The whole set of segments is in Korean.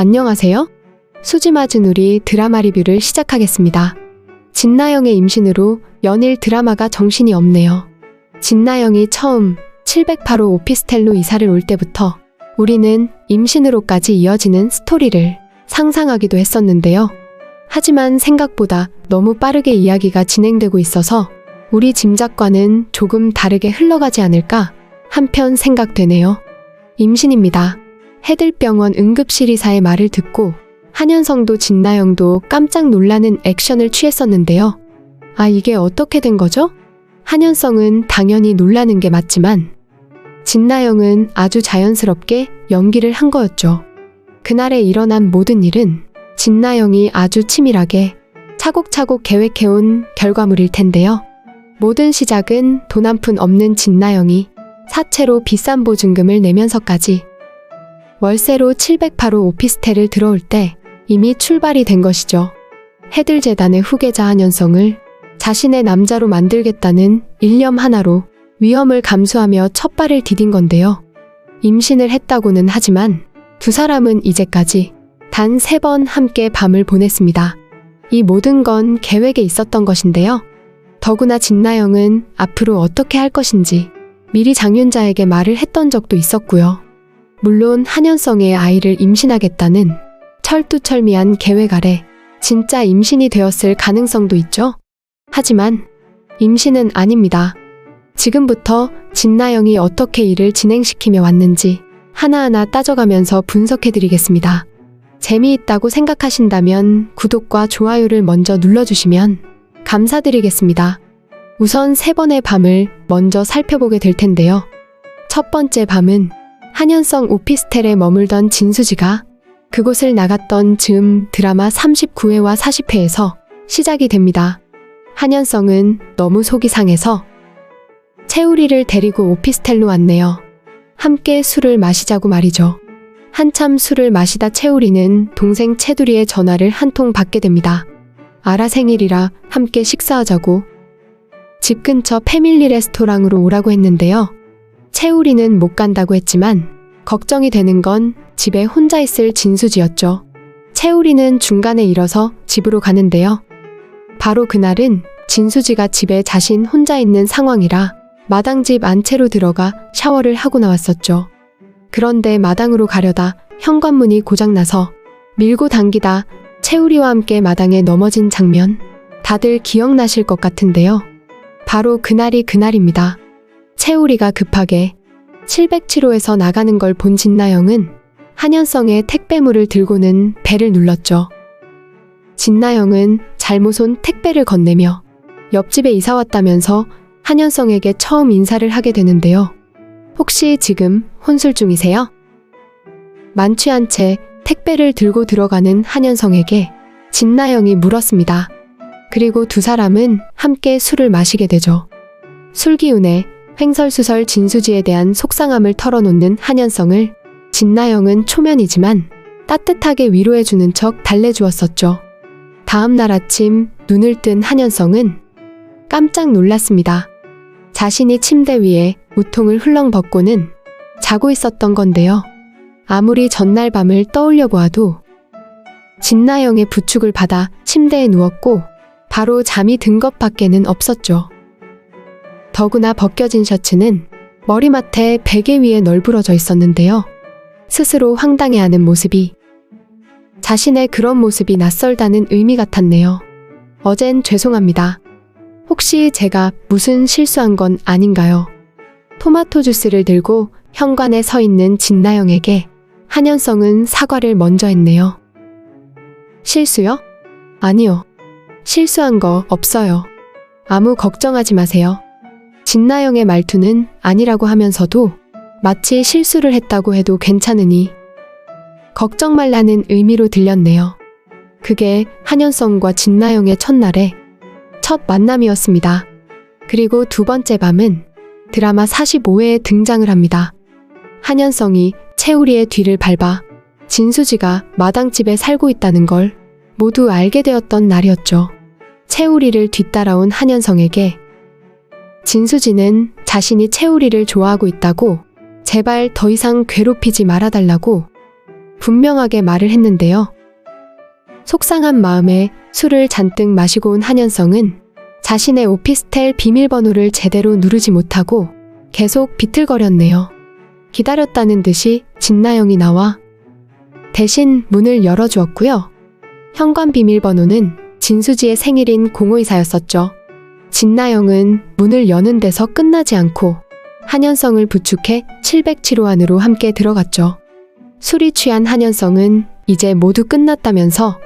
안녕하세요. 수지 맞은 우리 드라마 리뷰를 시작하겠습니다. 진나영의 임신으로 연일 드라마가 정신이 없네요. 진나영이 처음 708호 오피스텔로 이사를 올 때부터 우리는 임신으로까지 이어지는 스토리를 상상하기도 했었는데요. 하지만 생각보다 너무 빠르게 이야기가 진행되고 있어서 우리 짐작과는 조금 다르게 흘러가지 않을까 한편 생각되네요. 임신입니다. 해들병원 응급실 의사의 말을 듣고 한현성도 진나영도 깜짝 놀라는 액션을 취했었는데요. 아, 이게 어떻게 된 거죠? 한현성은 당연히 놀라는 게 맞지만 진나영은 아주 자연스럽게 연기를 한 거였죠. 그날에 일어난 모든 일은 진나영이 아주 치밀하게 차곡차곡 계획해온 결과물일 텐데요. 모든 시작은 돈 한 푼 없는 진나영이 사채로 비싼 보증금을 내면서까지 월세로 708호 오피스텔을 들어올 때 이미 출발이 된 것이죠. 해들재단의 후계자 한현성을 자신의 남자로 만들겠다는 일념 하나로 위험을 감수하며 첫 발을 디딘 건데요. 임신을 했다고는 하지만 두 사람은 이제까지 단 3번 함께 밤을 보냈습니다. 이 모든 건 계획에 있었던 것인데요. 더구나 진나영은 앞으로 어떻게 할 것인지 미리 장윤자에게 말을 했던 적도 있었고요. 물론 한현성의 아이를 임신하겠다는 철두철미한 계획 아래 진짜 임신이 되었을 가능성도 있죠. 하지만 임신은 아닙니다. 지금부터 진나영이 어떻게 일을 진행시키며 왔는지 하나하나 따져가면서 분석해드리겠습니다. 재미있다고 생각하신다면 구독과 좋아요를 먼저 눌러주시면 감사드리겠습니다. 우선 3번의 밤을 먼저 살펴보게 될 텐데요. 첫 번째 밤은 한현성 오피스텔에 머물던 진수지가 그곳을 나갔던 즈음 드라마 39회와 40회에서 시작이 됩니다. 한현성은 너무 속이 상해서 채우리를 데리고 오피스텔로 왔네요. 함께 술을 마시자고 말이죠. 한참 술을 마시다 채우리는 동생 채두리의 전화를 한 통 받게 됩니다. 아라 생일이라 함께 식사하자고 집 근처 패밀리 레스토랑으로 오라고 했는데요. 채우리는 못 간다고 했지만 걱정이 되는 건 집에 혼자 있을 진수지였죠. 채우리는 중간에 일어서 집으로 가는데요. 바로 그날은 진수지가 집에 자신 혼자 있는 상황이라 마당집 안채로 들어가 샤워를 하고 나왔었죠. 그런데 마당으로 가려다 현관문이 고장나서 밀고 당기다 채우리와 함께 마당에 넘어진 장면 다들 기억나실 것 같은데요. 바로 그날이 그날입니다. 채우리가 급하게 707호에서 나가는 걸 본 진나영은 한현성의 택배물을 들고는 벨을 눌렀죠. 진나영은 잘못 온 택배를 건네며 옆집에 이사 왔다면서 한현성에게 처음 인사를 하게 되는데요. 혹시 지금 혼술 중이세요? 만취한 채 택배를 들고 들어가는 한현성에게 진나영이 물었습니다. 그리고 두 사람은 함께 술을 마시게 되죠. 술 기운에 횡설수설 진수지에 대한 속상함을 털어놓는 한현성을 진나영은 초면이지만 따뜻하게 위로해주는 척 달래주었었죠. 다음 날 아침 눈을 뜬 한현성은 깜짝 놀랐습니다. 자신이 침대 위에 우통을 흘렁 벗고는 자고 있었던 건데요. 아무리 전날 밤을 떠올려 보아도 진나영의 부축을 받아 침대에 누웠고 바로 잠이 든 것밖에는 없었죠. 더구나 벗겨진 셔츠는 머리맡에 베개 위에 널브러져 있었는데요. 스스로 황당해하는 모습이 자신의 그런 모습이 낯설다는 의미 같았네요. 어젠 죄송합니다. 혹시 제가 무슨 실수한 건 아닌가요? 토마토 주스를 들고 현관에 서 있는 진나영에게 한현성은 사과를 먼저 했네요. 실수요? 아니요. 실수한 거 없어요. 아무 걱정하지 마세요. 진나영의 말투는 아니라고 하면서도 마치 실수를 했다고 해도 괜찮으니 걱정 말라는 의미로 들렸네요. 그게 한현성과 진나영의 첫날의 첫 만남이었습니다. 그리고 두 번째 밤은 드라마 45회에 등장을 합니다. 한현성이 채우리의 뒤를 밟아 진수지가 마당집에 살고 있다는 걸 모두 알게 되었던 날이었죠. 채우리를 뒤따라온 한현성에게 진수지는 자신이 채우리를 좋아하고 있다고 제발 더 이상 괴롭히지 말아달라고 분명하게 말을 했는데요. 속상한 마음에 술을 잔뜩 마시고 온 한현성은 자신의 오피스텔 비밀번호를 제대로 누르지 못하고 계속 비틀거렸네요. 기다렸다는 듯이 진나영이 나와 대신 문을 열어주었고요. 현관 비밀번호는 진수지의 생일인 054였었죠. 진나영은 문을 여는 데서 끝나지 않고 한현성을 부축해 707호 안으로 함께 들어갔죠. 술이 취한 한현성은 이제 모두 끝났다면서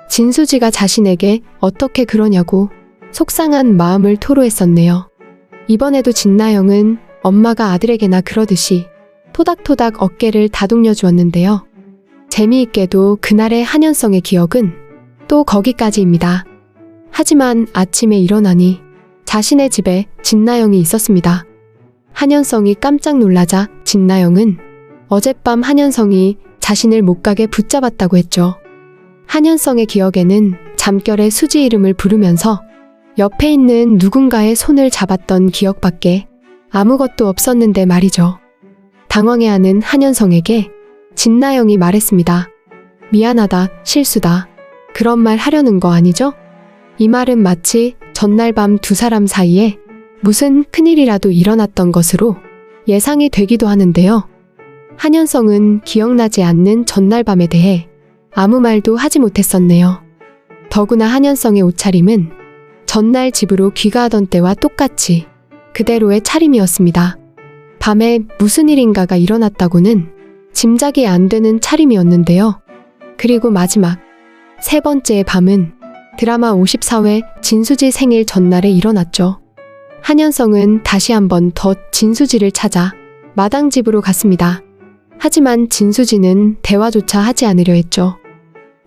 진수지가 자신에게 어떻게 그러냐고 속상한 마음을 토로했었네요. 이번에도 진나영은 엄마가 아들에게나 그러듯이 토닥토닥 어깨를 다독여 주었는데요. 재미있게도 그날의 한현성의 기억은 또 거기까지입니다. 하지만 아침에 일어나니 자신의 집에 진나영이 있었습니다. 한현성이 깜짝 놀라자 진나영은 어젯밤 한현성이 자신을 못 가게 붙잡았다고 했죠. 한현성의 기억에는 잠결에 수지 이름을 부르면서 옆에 있는 누군가의 손을 잡았던 기억밖에 아무것도 없었는데 말이죠. 당황해하는 한현성에게 진나영이 말했습니다. 미안하다, 실수다. 그런 말 하려는 거 아니죠? 이 말은 마치 전날 밤 두 사람 사이에 무슨 큰일이라도 일어났던 것으로 예상이 되기도 하는데요. 한현성은 기억나지 않는 전날 밤에 대해 아무 말도 하지 못했었네요. 더구나 한현성의 옷차림은 전날 집으로 귀가하던 때와 똑같이 그대로의 차림이었습니다. 밤에 무슨 일인가가 일어났다고는 짐작이 안 되는 차림이었는데요. 그리고 마지막 세 번째의 밤은 드라마 54회 진수지 생일 전날에 일어났죠. 한현성은 다시 한번 더 진수지를 찾아 마당집으로 갔습니다. 하지만 진수지는 대화조차 하지 않으려 했죠.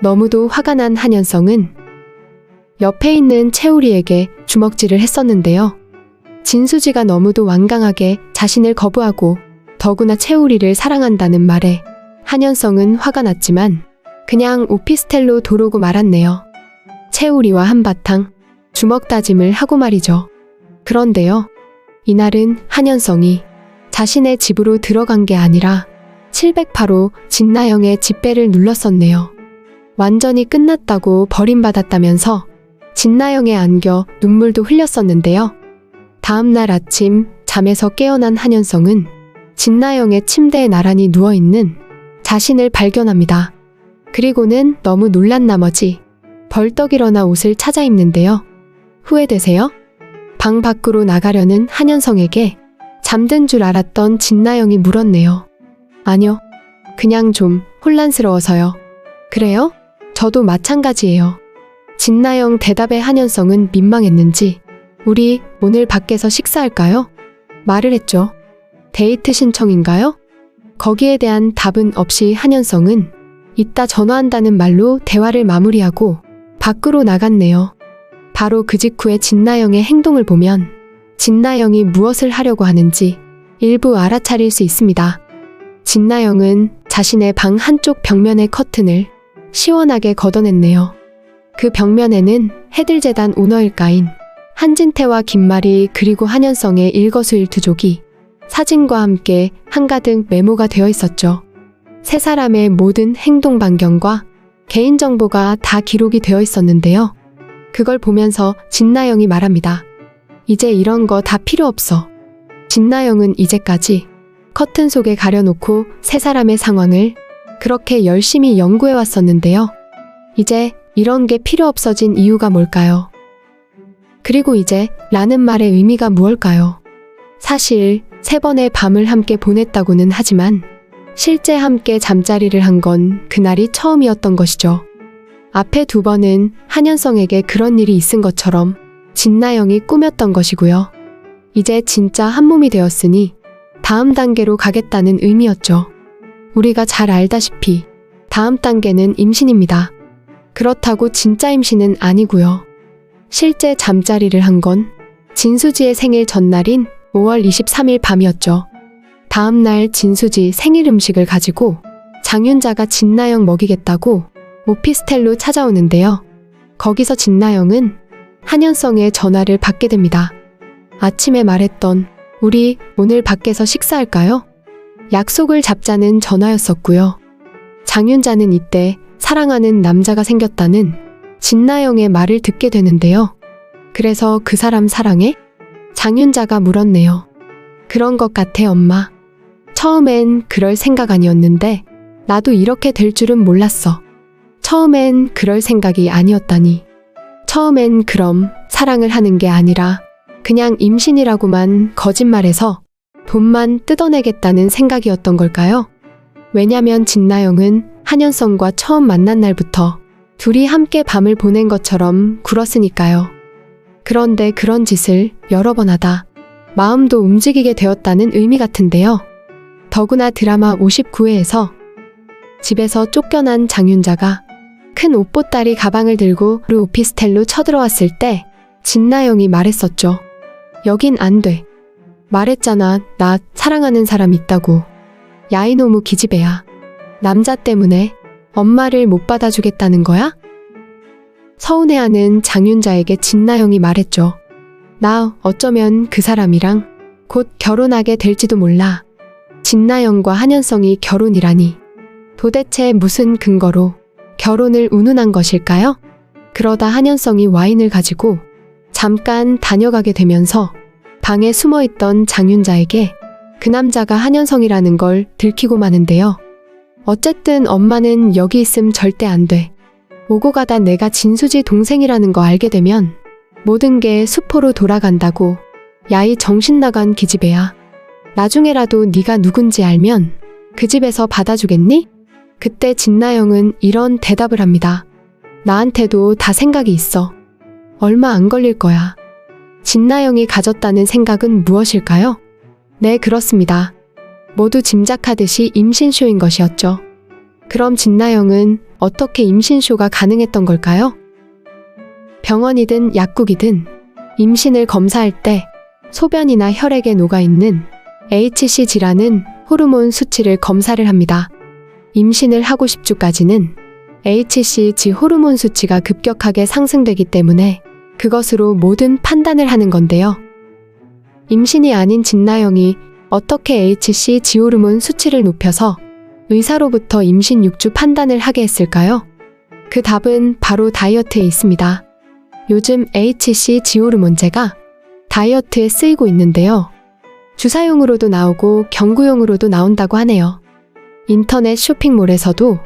너무도 화가 난 한현성은 옆에 있는 채우리에게 주먹질을 했었는데요. 진수지가 너무도 완강하게 자신을 거부하고 더구나 채우리를 사랑한다는 말에 한현성은 화가 났지만 그냥 오피스텔로 도로고 말았네요. 채우리와 한바탕 주먹 다짐을 하고 말이죠. 그런데요. 이날은 한현성이 자신의 집으로 들어간 게 아니라 708호 진나영의 집배를 눌렀었네요. 완전히 끝났다고 버림받았다면서 진나영에 안겨 눈물도 흘렸었는데요. 다음날 아침 잠에서 깨어난 한현성은 진나영의 침대에 나란히 누워있는 자신을 발견합니다. 그리고는 너무 놀란 나머지 벌떡 일어나 옷을 찾아 입는데요. 후회되세요? 방 밖으로 나가려는 한현성에게 잠든 줄 알았던 진나영이 물었네요. 아니요. 그냥 좀 혼란스러워서요. 그래요? 저도 마찬가지예요. 진나영 대답에 한현성은 민망했는지 우리 오늘 밖에서 식사할까요? 말을 했죠. 데이트 신청인가요? 거기에 대한 답은 없이 한현성은 이따 전화한다는 말로 대화를 마무리하고 밖으로 나갔네요. 바로 그 직후에 진나영의 행동을 보면 진나영이 무엇을 하려고 하는지 일부 알아차릴 수 있습니다. 진나영은 자신의 방 한쪽 벽면의 커튼을 시원하게 걷어냈네요. 그 벽면에는 해들재단 오너일가인 한진태와 김말이 그리고 한현성의 일거수일투족이 사진과 함께 한가득 메모가 되어 있었죠. 세 사람의 모든 행동 반경과 개인정보가 다 기록이 되어 있었는데요. 그걸 보면서 진나영이 말합니다. 이제 이런 거 다 필요 없어. 진나영은 이제까지 커튼 속에 가려놓고 세 사람의 상황을 그렇게 열심히 연구해 왔었는데요. 이제 이런 게 필요 없어진 이유가 뭘까요? 그리고 이제 라는 말의 의미가 무엇일까요? 사실 3번의 밤을 함께 보냈다고는 하지만 실제 함께 잠자리를 한 건 그날이 처음이었던 것이죠. 앞에 2번은 한현성에게 그런 일이 있은 것처럼 진나영이 꾸몄던 것이고요. 이제 진짜 한 몸이 되었으니 다음 단계로 가겠다는 의미였죠. 우리가 잘 알다시피 다음 단계는 임신입니다. 그렇다고 진짜 임신은 아니고요. 실제 잠자리를 한 건 진수지의 생일 전날인 5월 23일 밤이었죠. 다음날 진수지 생일 음식을 가지고 장윤자가 진나영 먹이겠다고 오피스텔로 찾아오는데요. 거기서 진나영은 한현성의 전화를 받게 됩니다. 아침에 말했던 우리 오늘 밖에서 식사할까요? 약속을 잡자는 전화였었고요. 장윤자는 이때 사랑하는 남자가 생겼다는 진나영의 말을 듣게 되는데요. 그래서 그 사람 사랑해? 장윤자가 물었네요. 그런 것 같아, 엄마. 처음엔 그럴 생각 아니었는데 나도 이렇게 될 줄은 몰랐어. 처음엔 그럴 생각이 아니었다니. 처음엔 그럼 사랑을 하는 게 아니라 그냥 임신이라고만 거짓말해서 돈만 뜯어내겠다는 생각이었던 걸까요? 왜냐면 진나영은 한현성과 처음 만난 날부터 둘이 함께 밤을 보낸 것처럼 굴었으니까요. 그런데 그런 짓을 여러 번 하다 마음도 움직이게 되었다는 의미 같은데요. 더구나 드라마 59회에서 집에서 쫓겨난 장윤자가 큰 옷보따리 가방을 들고 오피스텔로 쳐들어왔을 때 진나영이 말했었죠. 여긴 안 돼. 말했잖아. 나 사랑하는 사람 있다고. 야 이놈의 기집애야. 남자 때문에 엄마를 못 받아주겠다는 거야? 서운해하는 장윤자에게 진나영이 말했죠. 나 어쩌면 그 사람이랑 곧 결혼하게 될지도 몰라. 진나영과 한현성이 결혼이라니. 도대체 무슨 근거로 결혼을 운운한 것일까요? 그러다 한현성이 와인을 가지고 잠깐 다녀가게 되면서 방에 숨어있던 장윤자에게 그 남자가 한현성이라는 걸 들키고 마는데요. 어쨌든 엄마는 여기 있음 절대 안 돼. 오고 가다 내가 진수지 동생이라는 거 알게 되면 모든 게 수포로 돌아간다고. 야이 정신 나간 기집애야. 나중에라도 네가 누군지 알면 그 집에서 받아주겠니? 그때 진나영은 이런 대답을 합니다. 나한테도 다 생각이 있어. 얼마 안 걸릴 거야. 진나영이 가졌다는 생각은 무엇일까요? 네, 그렇습니다. 모두 짐작하듯이 임신쇼인 것이었죠. 그럼 진나영은 어떻게 임신쇼가 가능했던 걸까요? 병원이든 약국이든 임신을 검사할 때 소변이나 혈액에 녹아있는 HCG라는 호르몬 수치를 검사를 합니다. 임신을 하고 10주까지는 HCG 호르몬 수치가 급격하게 상승되기 때문에 그것으로 모든 판단을 하는 건데요. 임신이 아닌 진나영이 어떻게 HCG 호르몬 수치를 높여서 의사로부터 임신 6주 판단을 하게 했을까요? 그 답은 바로 다이어트에 있습니다. 요즘 HCG 호르몬제가 다이어트에 쓰이고 있는데요. 주사용으로도 나오고 경구용으로도 나온다고 하네요. 인터넷 쇼핑몰에서도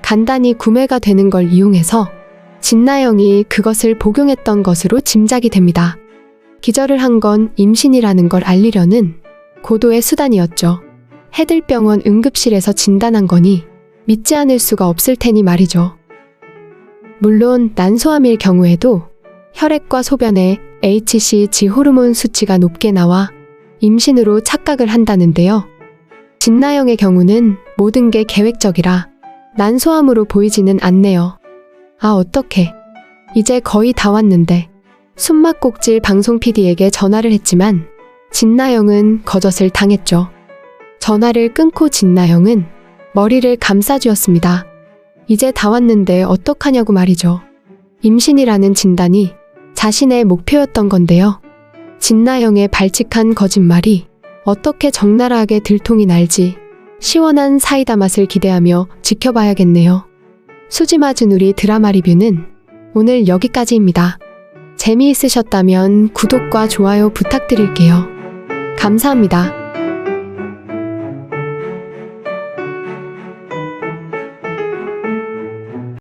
간단히 구매가 되는 걸 이용해서 진나영이 그것을 복용했던 것으로 짐작이 됩니다. 기절을 한 건 임신이라는 걸 알리려는 고도의 수단이었죠. 해들병원 응급실에서 진단한 거니 믿지 않을 수가 없을 테니 말이죠. 물론 난소암일 경우에도 혈액과 소변에 HCG 호르몬 수치가 높게 나와 임신으로 착각을 한다는데요. 진나영의 경우는 모든 게 계획적이라 난소암으로 보이지는 않네요. 아, 어떡해. 이제 거의 다 왔는데. 숨막꼭질 방송 PD에게 전화를 했지만 진나영은 거절을 당했죠. 전화를 끊고 진나영은 머리를 감싸쥐었습니다. 이제 다 왔는데 어떡하냐고 말이죠. 임신이라는 진단이 자신의 목표였던 건데요. 진나영의 발칙한 거짓말이 어떻게 적나라하게 들통이 날지 시원한 사이다 맛을 기대하며 지켜봐야겠네요. 수지마주누리 드라마 리뷰는 오늘 여기까지입니다. 재미있으셨다면 구독과 좋아요 부탁드릴게요. 감사합니다.